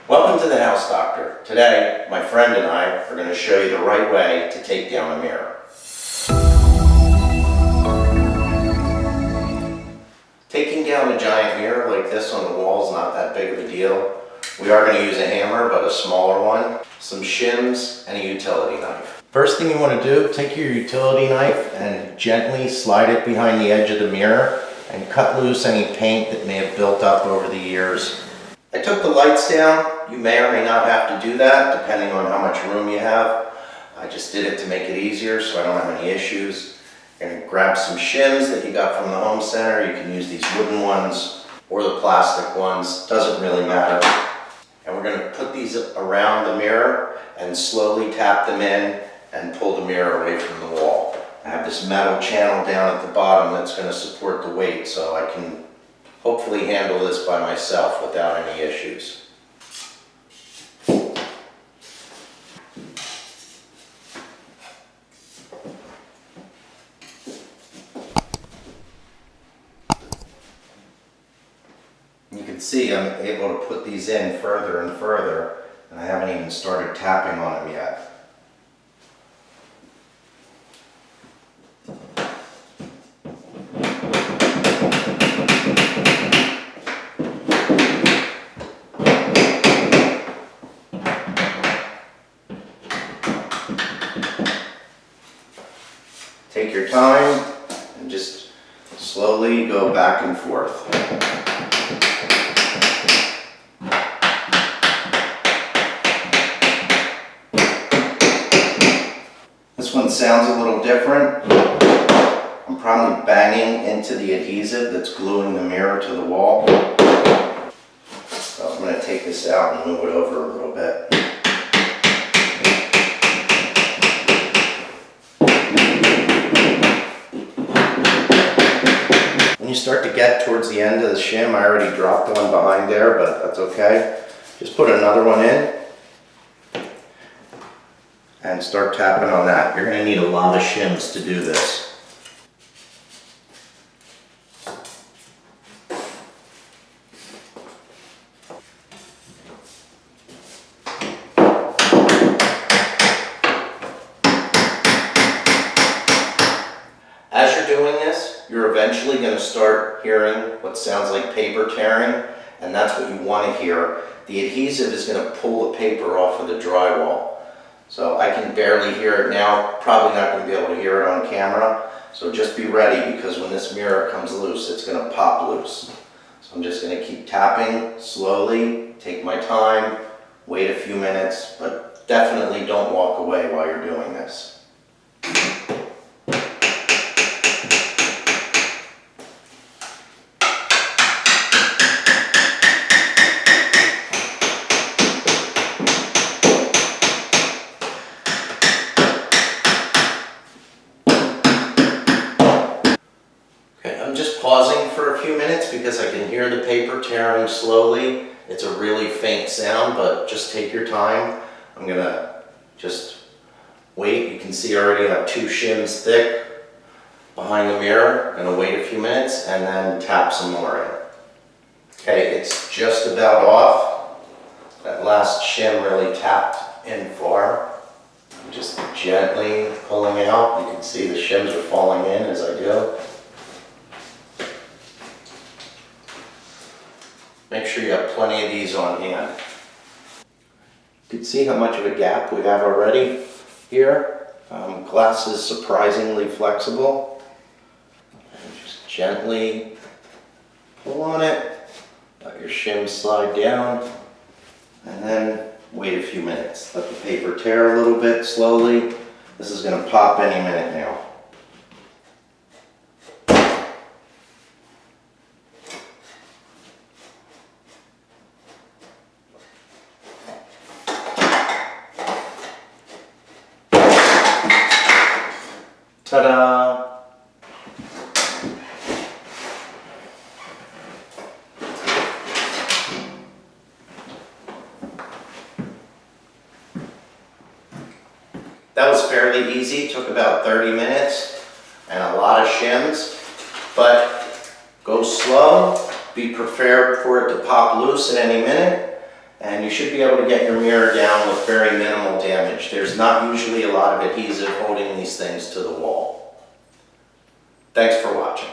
Welcome to the House Doctor. Today, my friend and I are going to show you the right way to take down a mirror. Taking down a giant mirror like this on the wall is not that big of a deal. We are going to use a hammer, but a smaller one, some shims, and a utility knife. First thing you want to do, take your utility knife and gently slide it behind the edge of the mirror and cut loose any paint that may have built up over the years. I took the lights down. You may or may not have to do that depending on how much room you have. I just did it to make it easier so I don't have any issues. You're going to grab some shims that you got from the home center. You can use these wooden ones or the plastic ones, doesn't really matter. And we're going to put these around the mirror and slowly tap them in and pull the mirror away from the wall. I have this metal channel down at the bottom that's going to support the weight, so I can hopefully handle this by myself without any issues. You can see I'm able to put these in further and further, and I haven't even started tapping on them yet. Take your time and just slowly go back and forth. This one sounds a little different. I'm probably banging into the adhesive that's gluing the mirror to the wall. So I'm going to take this out and move it over a little bit. When you start to get towards the end of the shim, I already dropped one behind there, but that's okay. Just put another one in and start tapping on that. You're going to need a lot of shims to do this. As you're doing this, you're eventually going to start hearing what sounds like paper tearing, and that's what you want to hear. The adhesive is going to pull the paper off of the drywall. So I can barely hear it now, probably not going to be able to hear it on camera. So just be ready, because when this mirror comes loose, it's going to pop loose. So I'm just going to keep tapping slowly, take my time, wait a few minutes, but definitely don't walk away while you're doing this. I'm just pausing for a few minutes because I can hear the paper tearing slowly. It's a really faint sound, but just take your time. I'm gonna just wait. You can see I already have 2 shims thick behind the mirror. I'm gonna wait a few minutes and then tap some more in. Okay, it's just about off. That last shim really tapped in far. I'm just gently pulling out. You can see the shims are falling in as I do. Make sure you have plenty of these on hand. You can see how much of a gap we have already here. Glass is surprisingly flexible. And just gently pull on it, let your shim slide down, and then wait a few minutes. Let the paper tear a little bit slowly. This is going to pop any minute now. Ta-da! That was fairly easy, took about 30 minutes and a lot of shims, but go slow, be prepared for it to pop loose at any minute, and you should be able to get your mirror down with very minimal damage. There's not usually a lot of adhesive holding these things to the wall. Thanks for watching.